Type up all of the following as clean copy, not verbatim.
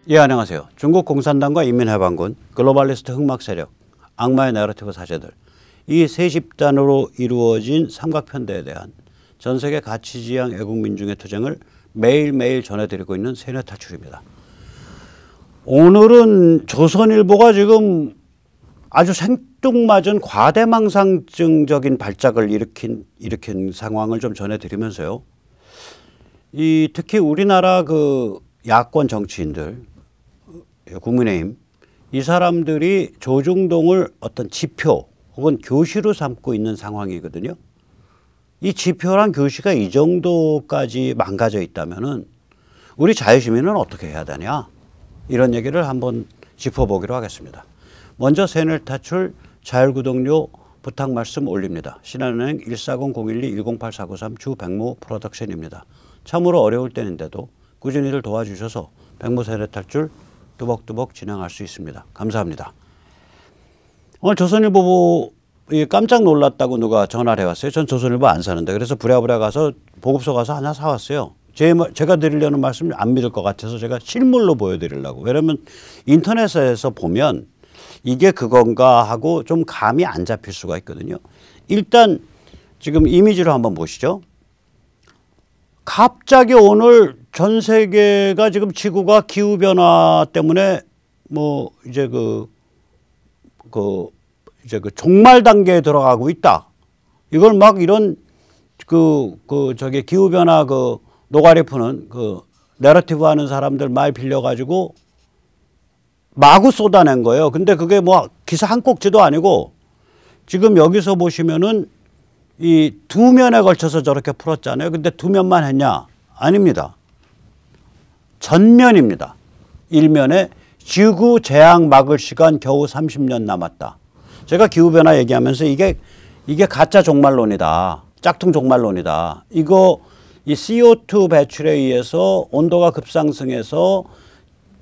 예, 안녕하세요. 중국 공산당과 인민해방군, 글로벌리스트 흑막 세력, 악마의 내러티브 사제들, 이 세 집단으로 이루어진 삼각편대에 대한 전 세계 가치지향 애국민중의 투쟁을 매일매일 전해드리고 있는 세뇌탈출입니다. 오늘은 조선일보가 지금 아주 생뚱맞은 과대망상증적인 발작을 일으킨 상황을 좀 전해드리면서요. 특히 우리나라 그 야권 정치인들, 국민의힘, 이 사람들이 조중동을 어떤 지표 혹은 교시로 삼고 있는 상황이거든요. 이 지표랑 교시가 이 정도까지 망가져 있다면은 우리 자유시민은 어떻게 해야 되냐? 이런 얘기를 한번 짚어보기로 하겠습니다. 먼저 세뇌탈출 자율구독료 부탁 말씀 올립니다. 신한은행 140-012-108493 주백모 프로덕션입니다. 참으로 어려울 때인데도 꾸준히들 도와주셔서 백모 세뇌탈출 뚜벅뚜벅 진행할 수 있습니다. 감사합니다. 오늘 조선일보 깜짝 놀랐다고 누가 전화를 해왔어요. 전 조선일보 안 사는데. 그래서 부랴부랴 가서 보급소 가서 하나 사왔어요. 제가 드리려는 말씀을 안 믿을 것 같아서 제가 실물로 보여드리려고. 왜냐면 인터넷에서 보면 이게 그건가 하고 좀 감이 안 잡힐 수가 있거든요. 일단 지금 이미지로 한번 보시죠. 갑자기 오늘 전 세계가 지금 지구가 기후변화 때문에 뭐 이제 이제 그 종말 단계에 들어가고 있다. 이걸 막 이런 저기 기후변화 노가리 푸는 내러티브 하는 사람들 말 빌려가지고 마구 쏟아낸 거예요. 근데 그게 뭐 기사 한 꼭지도 아니고 지금 여기서 보시면은 이 두 면에 걸쳐서 저렇게 풀었잖아요. 근데 두 면만 했냐? 아닙니다. 전면입니다. 일면에 지구 재앙 막을 시간 겨우 30년 남았다. 제가 기후변화 얘기하면서 이게 가짜 종말론이다. 짝퉁 종말론이다. 이 CO2 배출에 의해서 온도가 급상승해서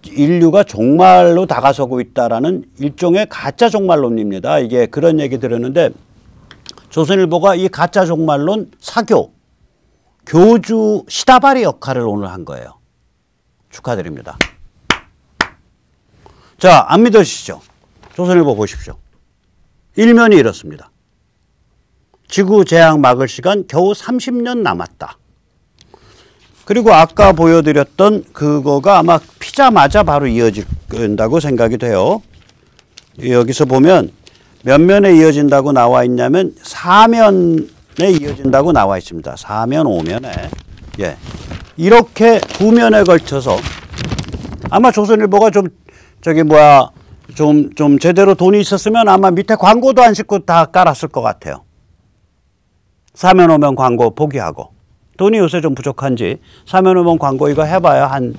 인류가 종말로 다가서고 있다라는 일종의 가짜 종말론입니다. 이게 그런 얘기 들었는데 조선일보가 이 가짜 종말론 사교, 교주 시다바리 역할을 오늘 한 거예요. 축하드립니다. 자, 안 믿으시죠? 조선일보 보십시오. 일면이 이렇습니다. 지구 재앙 막을 시간 겨우 30년 남았다. 그리고 아까 보여드렸던 그거가 아마 피자마자 바로 이어진다고 생각이 돼요. 여기서 보면 몇 면에 이어진다고 나와 있냐면 4면에 이어진다고 나와 있습니다. 4면, 5면에. 예. 이렇게 두 면에 걸쳐서 아마 조선일보가 좀 제대로 돈이 있었으면 아마 밑에 광고도 안 싣고 다 깔았을 것 같아요. 4면, 5면 광고 포기하고. 돈이 요새 좀 부족한지 4면, 5면 광고 이거 해봐야 한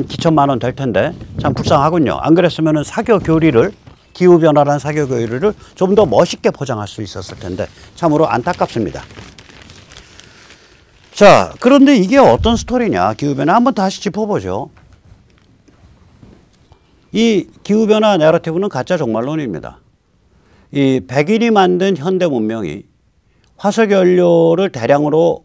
기천만 원 될 텐데 참 불쌍하군요. 안 그랬으면 사교 교리를 기후변화라는 사교 교리를 좀 더 멋있게 포장할 수 있었을 텐데 참으로 안타깝습니다. 자, 그런데 이게 어떤 스토리냐. 기후변화 한번 다시 짚어보죠. 이 기후변화 내러티브는 가짜 종말론입니다. 이 백인이 만든 현대 문명이 화석연료를 대량으로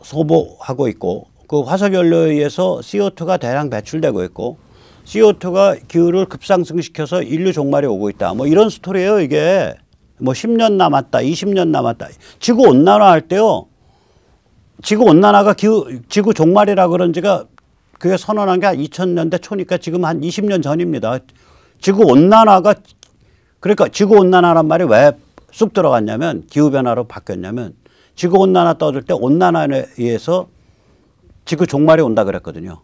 소모하고 있고 그 화석연료에 의해서 CO2가 대량 배출되고 있고 CO2가 기후를 급상승시켜서 인류 종말이 오고 있다. 뭐 이런 스토리예요. 이게 뭐 10년 남았다, 20년 남았다. 지구 온난화 할 때요. 지구 온난화가 지구 종말이라 그런 지가 그게 선언한 게 한 2000년대 초니까 지금 한 20년 전입니다. 지구 온난화가 그러니까 지구 온난화란 말이 왜 쑥 들어갔냐면 기후변화로 바뀌었냐면 지구 온난화 떠들 때 온난화에 의해서 지구 종말이 온다 그랬거든요.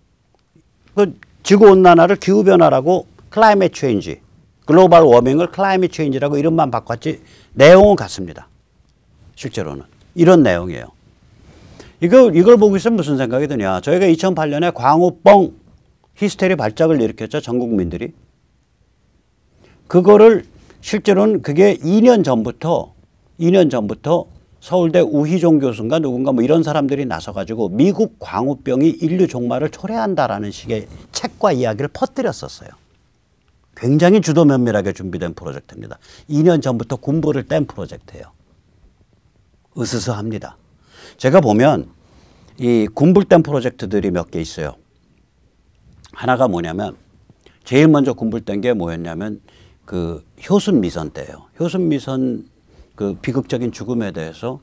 지구 온난화를 기후 변화라고 클라이밋 체인지, 글로벌 워밍을 클라이밋 체인지라고 이름만 바꿨지 내용은 같습니다. 실제로는 이런 내용이에요. 이걸 보고 있으면 무슨 생각이 드냐? 저희가 2008년에 광우병 히스테리 발작을 일으켰죠. 전 국민들이. 그거를 실제로는 그게 2년 전부터 서울대 우희종 교수인가 누군가 뭐 이런 사람들이 나서가지고 미국 광우병이 인류 종말을 초래한다라는 식의 책과 이야기를 퍼뜨렸었어요. 굉장히 주도 면밀하게 준비된 프로젝트입니다. 2년 전부터 군부를 뗀 프로젝트예요. 으스스합니다. 제가 보면 이 군불 뗀 프로젝트들이 몇 개 있어요. 하나가 뭐냐면 제일 먼저 군불된 게 뭐였냐면 그 효순미선 때예요. 효순미선 그 비극적인 죽음에 대해서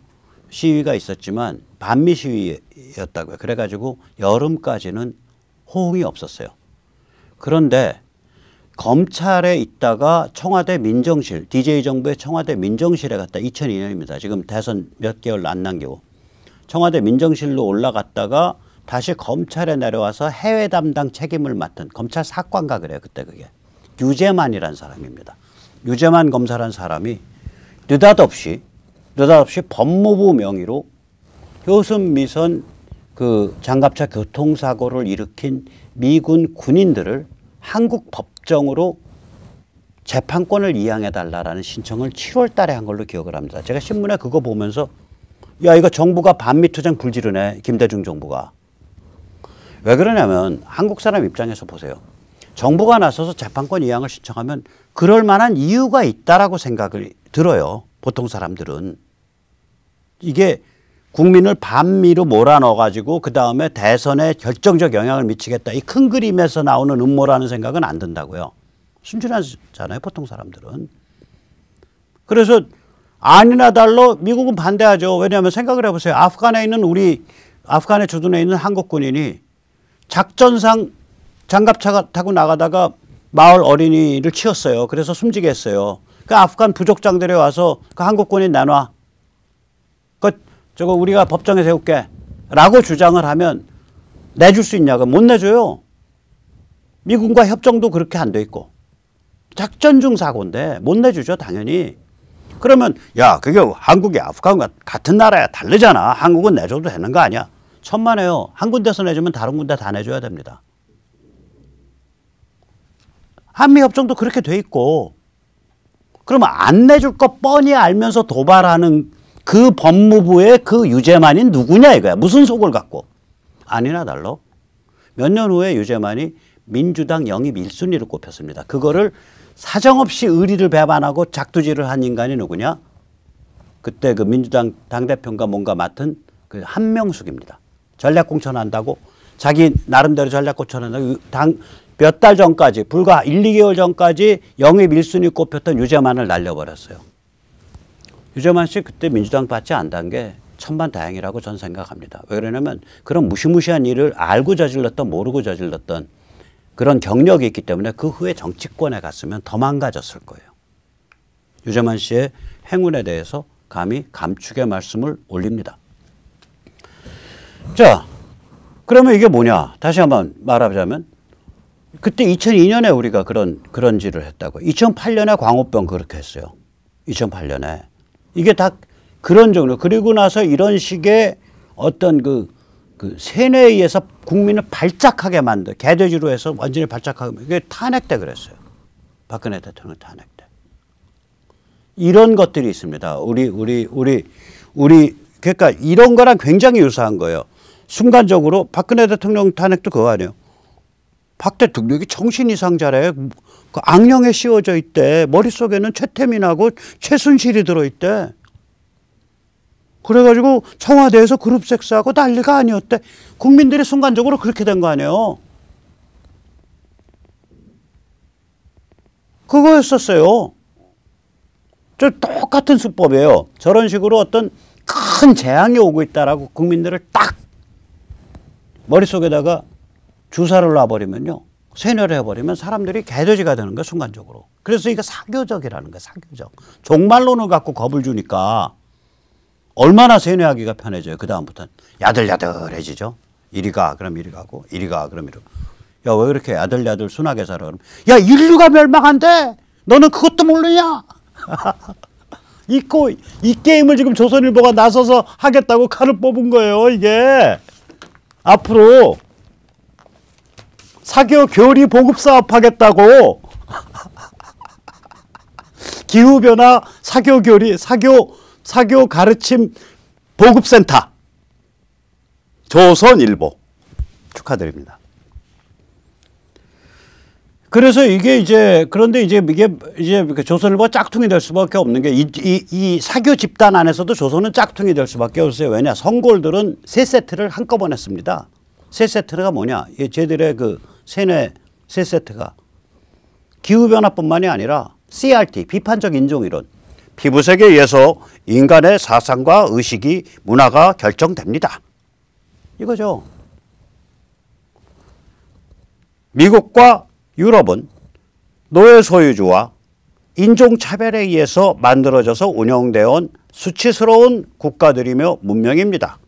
시위가 있었지만 반미 시위였다고요. 그래가지고 여름까지는 호응이 없었어요. 그런데 검찰에 있다가 청와대 민정실, DJ 정부의 청와대 민정실에 갔다 2002년입니다. 지금 대선 몇 개월 안 남기고 청와대 민정실로 올라갔다가 다시 검찰에 내려와서 해외 담당 책임을 맡은 검찰 사관가 그래요. 그때 그게 유재만이라는 사람입니다. 유재만 검사라는 사람이 느닷없이 법무부 명의로 효순미선 그 장갑차 교통사고를 일으킨 미군 군인들을 한국 법정으로 재판권을 이양해달라는 신청을 7월 달에 한 걸로 기억을 합니다. 제가 신문에 그거 보면서 야 이거 정부가 반미투쟁 불지르네. 김대중 정부가. 왜 그러냐면 한국 사람 입장에서 보세요. 정부가 나서서 재판권 이양을 신청하면 그럴 만한 이유가 있다라고 생각을 들어요. 보통 사람들은. 이게 국민을 반미로 몰아넣어가지고 그 다음에 대선에 결정적 영향을 미치겠다. 이 큰 그림에서 나오는 음모라는 생각은 안 든다고요. 순진하잖아요. 보통 사람들은. 그래서 아니나 달러 미국은 반대하죠. 왜냐하면 생각을 해보세요. 아프간에 주둔해 있는 한국 군인이 작전상 장갑차 타고 나가다가 마을 어린이를 치었어요. 그래서 숨지게 했어요. 그 아프간 부족장들이 와서 그 한국 군인 내놔. 저거 우리가 법정에 세울게 라고 주장을 하면 내줄 수 있냐고. 못 내줘요. 미군과 협정도 그렇게 안 돼 있고. 작전 중 사고인데 못 내주죠. 당연히. 그러면 야 그게 한국이 아프간과 같은 나라야. 다르잖아. 한국은 내줘도 되는 거 아니야. 천만에요. 한 군데서 내주면 다른 군데 다 내줘야 됩니다. 한미협정도 그렇게 돼 있고. 그러면 안 내줄 거 뻔히 알면서 도발하는 그 법무부의 그 유재만이 누구냐 이거야. 무슨 속을 갖고. 아니나 달러. 몇 년 후에 유재만이 민주당 영입 1순위로 꼽혔습니다. 그거를 사정없이 의리를 배반하고 작두질을 한 인간이 누구냐. 그때 그 민주당 당대표인가 뭔가 맡은 그 한명숙입니다. 전략공천한다고 자기 나름대로 전략공천한다고 몇 달 전까지 불과 1, 2개월 전까지 영입 1순위 꼽혔던 유재만을 날려버렸어요. 유재만 씨 그때 민주당 받지 않던 게 천만다행이라고 저는 생각합니다. 왜 그러냐면 그런 무시무시한 일을 알고 저질렀던 모르고 저질렀던 그런 경력이 있기 때문에 그 후에 정치권에 갔으면 더 망가졌을 거예요. 유재만 씨의 행운에 대해서 감히 감축의 말씀을 올립니다. 자, 그러면 이게 뭐냐? 다시 한번 말하자면 그때 2002년에 우리가 그런 짓을 했다고. 2008년에 광우병 그렇게 했어요. 2008년에. 이게 다 그런 정도. 그리고 나서 이런 식의 어떤 그 세뇌에 의해서 국민을 발작하게 만들, 개돼지로 해서 완전히 발작하게 만들. 이게 탄핵 때 그랬어요. 박근혜 대통령 탄핵 때. 이런 것들이 있습니다. 그러니까 이런 거랑 굉장히 유사한 거예요. 순간적으로 박근혜 대통령 탄핵도 그거 아니에요. 박 대통령이 정신 이상자래. 그 악령에 씌워져 있대. 머릿속에는 최태민하고 최순실이 들어있대. 그래가지고 청와대에서 그룹 섹스하고 난리가 아니었대. 국민들이 순간적으로 그렇게 된 거 아니에요. 그거였었어요. 저 똑같은 수법이에요. 저런 식으로 어떤 큰 재앙이 오고 있다라고 국민들을 딱 머릿속에다가 주사를 놔버리면요. 세뇌를 해버리면 사람들이 개돼지가 되는 거야, 순간적으로. 그래서 이게 사교적이라는 거야, 사교적. 종말론을 갖고 겁을 주니까 얼마나 세뇌하기가 편해져요. 그 다음부터는 야들야들해지죠. 이리 가, 그럼 이리 가고, 이리 가, 그럼 이리 가. 야, 왜 그렇게 야들야들 순하게 살아? 그러면 야, 인류가 멸망한대! 너는 그것도 모르냐? 이 게임을 지금 조선일보가 나서서 하겠다고 칼을 뽑은 거예요, 이게. 앞으로 사교 교리 보급 사업 하겠다고. 기후변화 사교 교리, 사교 가르침 보급센터. 조선일보. 축하드립니다. 그래서 이게 그런데 이게 조선일보가 짝퉁이 될 수밖에 없는 게 이 사교 집단 안에서도 조선은 짝퉁이 될 수밖에 없어요. 왜냐? 성골들은 세 세트를 한꺼번에 씁니다. 세 세트가 뭐냐? 쟤들의 세 세트가. 기후변화뿐만이 아니라 CRT, 비판적 인종이론. 피부색에 의해서 인간의 사상과 의식이 문화가 결정됩니다. 이거죠. 미국과 유럽은 노예 소유주와 인종차별에 의해서 만들어져서 운영되어 온 수치스러운 국가들이며 문명입니다.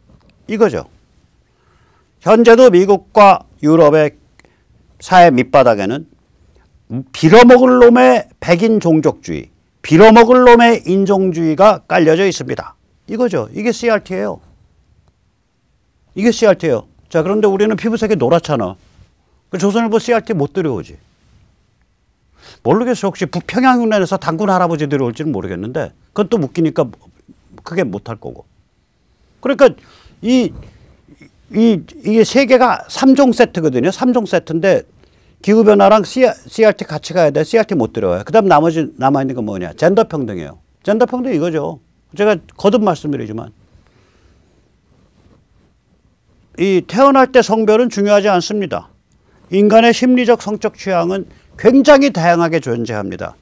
이거죠. 현재도 미국과 유럽의 사회 밑바닥에는 빌어먹을 놈의 백인 종족주의, 빌어먹을 놈의 인종주의가 깔려져 있습니다. 이거죠. 이게 CRT예요. 이게 CRT예요. 자, 그런데 우리는 피부색이 노랗잖아. 조선일보 CRT 못 들여오지. 모르겠어. 혹시 북평양 흉내내서 단군 할아버지들이 올지는 모르겠는데 그건 또 웃기니까 크게 못할 거고. 그러니까 이게 세 개가 3종 세트거든요. 3종 세트인데 기후변화랑 CRT 같이 가야 돼. CRT 못 들어와요. 그 다음 나머지 남아있는 건 뭐냐. 젠더 평등이에요. 젠더 평등 이거죠. 제가 거듭 말씀드리지만 이 태어날 때 성별은 중요하지 않습니다. 인간의 심리적 성적 취향은 굉장히 다양하게 존재합니다.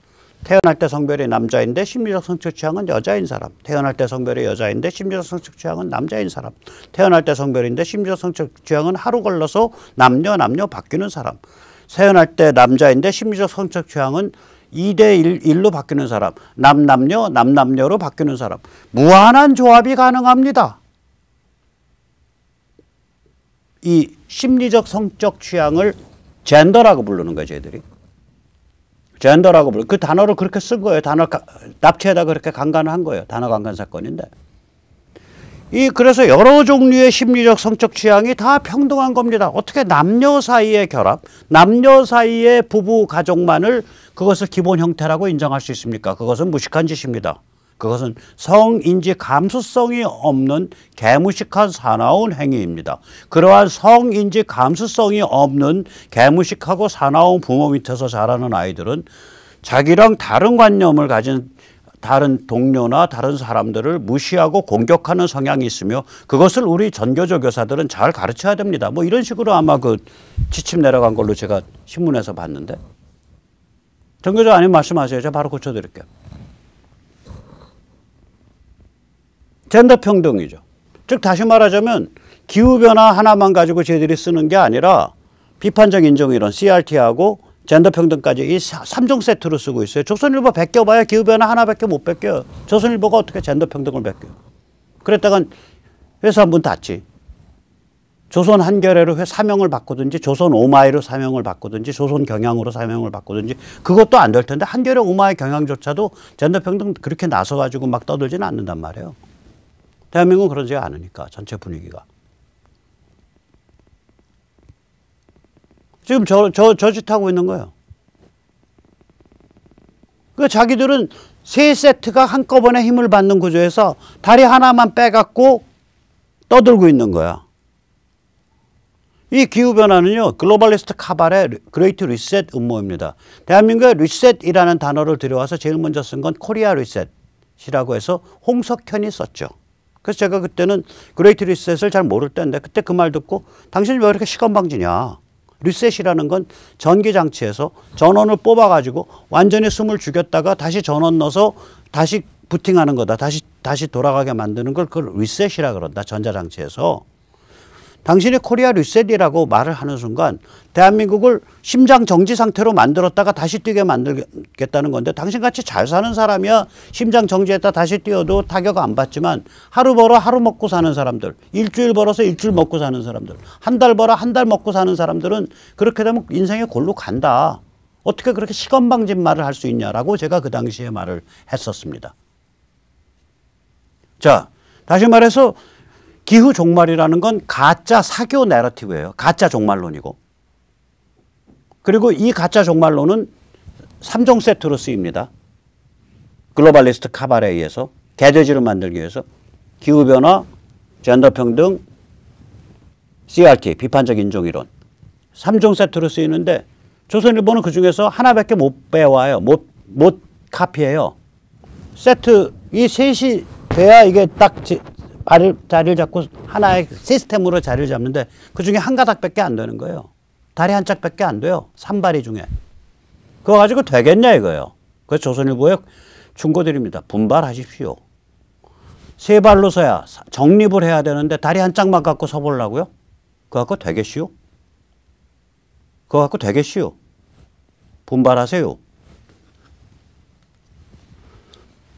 태어날 때 성별이 남자인데 심리적 성적 취향은 여자인 사람. 태어날 때 성별이 여자인데 심리적 성적 취향은 남자인 사람. 태어날 때 성별인데 심리적 성적 취향은 하루 걸러서 남녀 바뀌는 사람. 태어날 때 남자인데 심리적 성적 취향은 2대 1로 바뀌는 사람. 남남녀로 바뀌는 사람. 무한한 조합이 가능합니다. 이 심리적 성적 취향을 젠더라고 부르는 거예요, 저희들이. 젠더라고 부르는 그 단어를 그렇게 쓴 거예요. 단어 납치에다 그렇게 강간한 거예요. 단어 강간 사건인데. 그래서 여러 종류의 심리적 성적 취향이 다 평등한 겁니다. 어떻게 남녀 사이의 결합, 남녀 사이의 부부 가족만을 그것을 기본 형태라고 인정할 수 있습니까? 그것은 무식한 짓입니다. 그것은 성인지 감수성이 없는 개무식한 사나운 행위입니다. 그러한 성인지 감수성이 없는 개무식하고 사나운 부모 밑에서 자라는 아이들은 자기랑 다른 관념을 가진 다른 동료나 다른 사람들을 무시하고 공격하는 성향이 있으며 그것을 우리 전교조 교사들은 잘 가르쳐야 됩니다. 뭐 이런 식으로 아마 그 지침 내려간 걸로 제가 신문에서 봤는데. 전교조 아니면 말씀하세요. 제가 바로 고쳐드릴게요. 젠더 평등이죠. 즉 다시 말하자면 기후변화 하나만 가지고 저희들이 쓰는 게 아니라 비판적 인종이론 CRT하고 젠더 평등까지 이 3종 세트로 쓰고 있어요. 조선일보 베껴봐야 기후변화 하나밖에 못 베껴요. 조선일보가 어떻게 젠더 평등을 베껴요. 그랬다간 회사 문 닫지. 조선 한겨레로 사명을 바꾸든지 조선 오마이로 사명을 바꾸든지 조선 경향으로 사명을 바꾸든지 그것도 안 될 텐데 한겨레 오마이 경향조차도 젠더 평등 그렇게 나서가지고 막 떠들지는 않는단 말이에요. 대한민국은 그러지 않으니까 전체 분위기가. 지금 저 짓 하고 있는 거예요. 그 자기들은 세 세트가 한꺼번에 힘을 받는 구조에서 다리 하나만 빼갖고 떠들고 있는 거야. 이 기후변화는요, 글로벌리스트 카발의 그레이트 리셋 음모입니다. 대한민국의 리셋이라는 단어를 들여와서 제일 먼저 쓴 건 코리아 리셋이라고 해서 홍석현이 썼죠. 그래서 제가 그때는 그레이트 리셋을 잘 모를 때인데 그때 그 말 듣고 당신이 왜 이렇게 시건방지냐. 리셋이라는 건 전기장치에서 전원을 뽑아가지고 완전히 숨을 죽였다가 다시 전원 넣어서 다시 부팅하는 거다. 다시 돌아가게 만드는 걸 그걸 리셋이라 그런다. 전자장치에서. 당신이 코리아 리셋이라고 말을 하는 순간 대한민국을 심장 정지 상태로 만들었다가 다시 뛰게 만들겠다는 건데 당신같이 잘 사는 사람이야 심장 정지했다 다시 뛰어도 타격 안 받지만 하루 벌어 하루 먹고 사는 사람들, 일주일 벌어서 일주일 먹고 사는 사람들, 한 달 벌어 한 달 먹고 사는 사람들은 그렇게 되면 인생의 골로 간다. 어떻게 그렇게 시건방진 말을 할 수 있냐라고 제가 그 당시에 말을 했었습니다. 자, 다시 말해서 기후 종말이라는 건 가짜 사교 내러티브예요. 가짜 종말론이고. 그리고 이 가짜 종말론은 3종 세트로 쓰입니다. 글로벌리스트 카발에 의해서 개돼지를 만들기 위해서 기후변화, 젠더평등, CRT, 비판적 인종이론 3종 세트로 쓰이는데 조선일보는 그중에서 하나밖에 못 빼와요. 못 카피해요. 세트 이 셋이 돼야 이게 딱 자리를 잡고 하나의 시스템으로 자리를 잡는데 그중에 한 가닥밖에 안 되는 거예요. 다리 한 짝밖에 안 돼요. 3발이 중에. 그거 가지고 되겠냐 이거예요. 그래서 조선일보에 충고드립니다. 분발하십시오. 세 발로 서야 정립을 해야 되는데 다리 한 짝만 갖고 서보려고요? 그거 갖고 되겠시오? 그거 갖고 되겠시오? 분발하세요.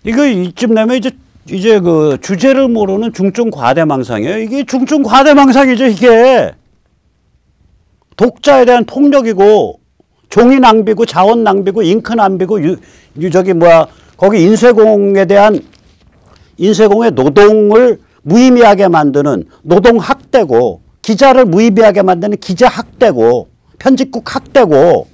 이거 이쯤 되면 이제 그 주제를 모르는 중증 과대망상이에요. 이게 중증 과대망상이죠, 이게. 독자에 대한 폭력이고, 종이 낭비고, 자원 낭비고, 잉크 낭비고, 거기 인쇄공에 대한, 인쇄공의 노동을 무의미하게 만드는 노동 학대고, 기자를 무의미하게 만드는 기자 학대고, 편집국 학대고.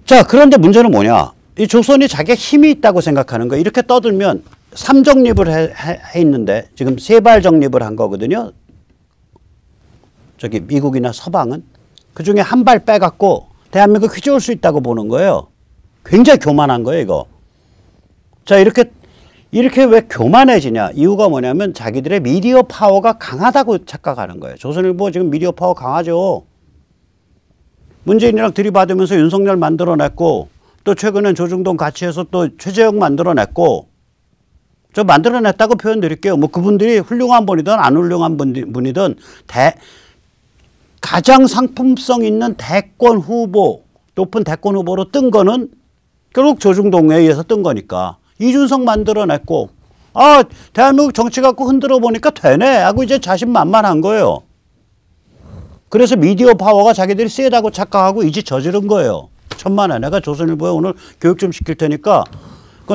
자, 그런데 문제는 뭐냐? 이 조선이 자기가 힘이 있다고 생각하는 거예요. 이렇게 떠들면 3정립을 해 있는데 지금 3발 정립을 한 거거든요. 저기 미국이나 서방은. 그중에 한 발 빼갖고 대한민국 휘저을 수 있다고 보는 거예요. 굉장히 교만한 거예요, 이거. 자, 이렇게 왜 교만해지냐? 이유가 뭐냐면 자기들의 미디어 파워가 강하다고 착각하는 거예요. 조선일보 지금 미디어 파워 강하죠. 문재인이랑 들이받으면서 윤석열 만들어냈고 또 최근엔 조중동 같이 해서 또 최재형 만들어냈고 저 만들어냈다고 표현 드릴게요. 뭐 그분들이 훌륭한 분이든 안 훌륭한 분이든 가장 상품성 있는 대권 후보, 높은 대권 후보로 뜬 거는 결국 조중동에 의해서 뜬 거니까. 이준석 만들어냈고 대한민국 정치 갖고 흔들어 보니까 되네 하고 이제 자신만만한 거예요. 그래서 미디어 파워가 자기들이 세다고 착각하고 이 짓 저지른 거예요. 천만에 내가 조선일보에 오늘 교육 좀 시킬 테니까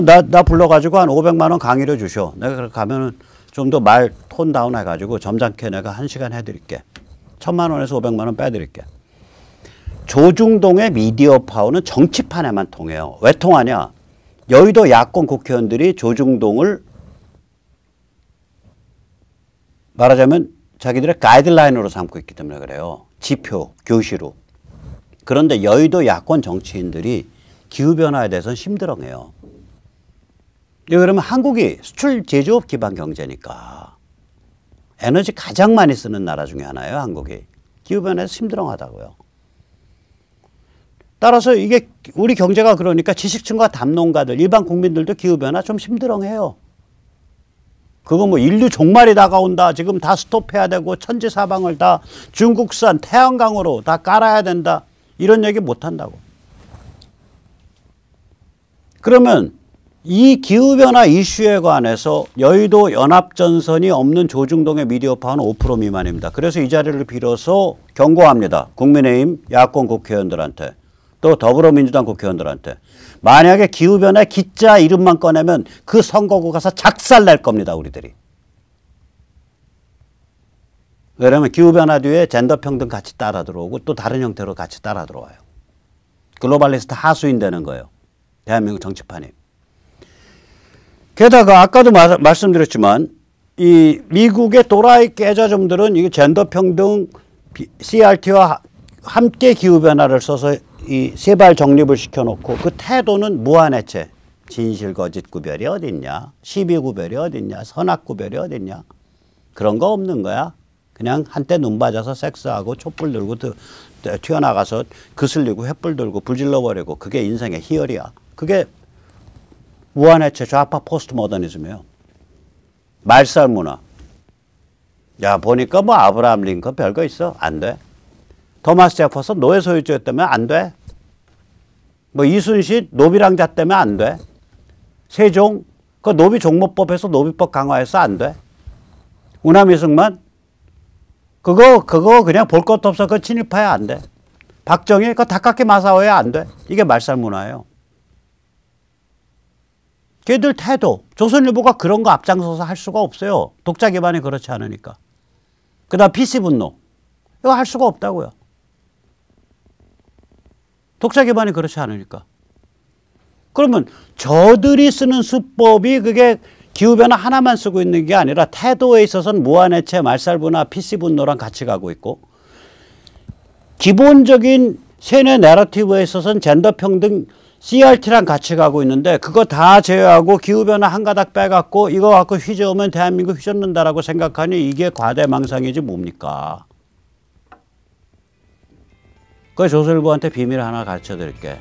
나 불러가지고 한 500만 원 강의를 주셔. 내가 가면은 좀 더 말 톤 다운 해가지고 점잖게 내가 1시간 해드릴게. 1000만 원에서 500만 원 빼드릴게. 조중동의 미디어 파워는 정치판에만 통해요. 왜 통하냐? 여의도 야권 국회의원들이 조중동을 말하자면 자기들의 가이드라인으로 삼고 있기 때문에 그래요. 지표, 교시로. 그런데 여의도 야권 정치인들이 기후변화에 대해서는 심드렁해요. 그러면 한국이 수출 제조업 기반 경제니까 에너지 가장 많이 쓰는 나라 중에 하나예요. 한국이. 기후변화에서 심드렁하다고요. 따라서 이게 우리 경제가 그러니까 지식층과 담론가들, 일반 국민들도 기후변화 좀 심드렁해요. 그거 뭐 인류 종말이 다가온다. 지금 다 스톱해야 되고 천지사방을 다 중국산 태양광으로 다 깔아야 된다. 이런 얘기 못 한다고. 그러면 이 기후변화 이슈에 관해서 여의도 연합전선이 없는 조중동의 미디어 파워는 5% 미만입니다. 그래서 이 자리를 빌어서 경고합니다. 국민의힘 야권 국회의원들한테 또 더불어민주당 국회의원들한테 만약에 기후변화 기자 이름만 꺼내면 그 선거구 가서 작살낼 겁니다. 우리들이. 왜냐하면 기후변화 뒤에 젠더평등 같이 따라 들어오고 또 다른 형태로 같이 따라 들어와요. 글로벌리스트 하수인 되는 거예요. 대한민국 정치판이. 게다가 아까도 말씀드렸지만 이 미국의 또라이 깨자점들은 이 젠더평등 CRT와 함께 기후변화를 써서 이 세발 정립을 시켜놓고 그 태도는 무한해체. 진실 거짓 구별이 어딨냐. 시비 구별이 어딨냐. 선악 구별이 어딨냐. 그런 거 없는 거야. 그냥 한때 눈 맞아서 섹스하고 촛불 들고 튀어나가서 그슬리고 횃불 들고 불 질러버리고 그게 인생의 희열이야. 그게 무한해체 좌파 포스트 모더니즘이에요. 말살 문화. 야 보니까 뭐 아브라함 링컨 별거 있어? 안 돼. 토마스 제퍼슨 노예 소유주였다면 안 돼. 뭐 이순신 노비랑 잤다면 안 돼. 세종 그 노비 종모법에서 노비법 강화해서 안 돼. 우남 이승만 그거 그냥 볼 것도 없어. 그거 친일파야 안 돼. 박정희 그거 다깎이 마사오야 안 돼. 이게 말살 문화예요. 걔들 태도. 조선일보가 그런 거 앞장서서 할 수가 없어요. 독자 기반이 그렇지 않으니까. 그다음 PC 분노. 이거 할 수가 없다고요. 독자 기반이 그렇지 않으니까. 그러면 저들이 쓰는 수법이 그게 기후변화 하나만 쓰고 있는 게 아니라 태도에 있어서는 무한해체, 말살분화, PC분노랑 같이 가고 있고 기본적인 세뇌 내러티브에 있어서는 젠더평등 CRT랑 같이 가고 있는데 그거 다 제외하고 기후변화 한 가닥 빼갖고 이거 갖고 휘저으면 대한민국 휘젓는다라고 생각하니 이게 과대망상이지 뭡니까? 그 조설부한테 비밀 하나 가르쳐 드릴게.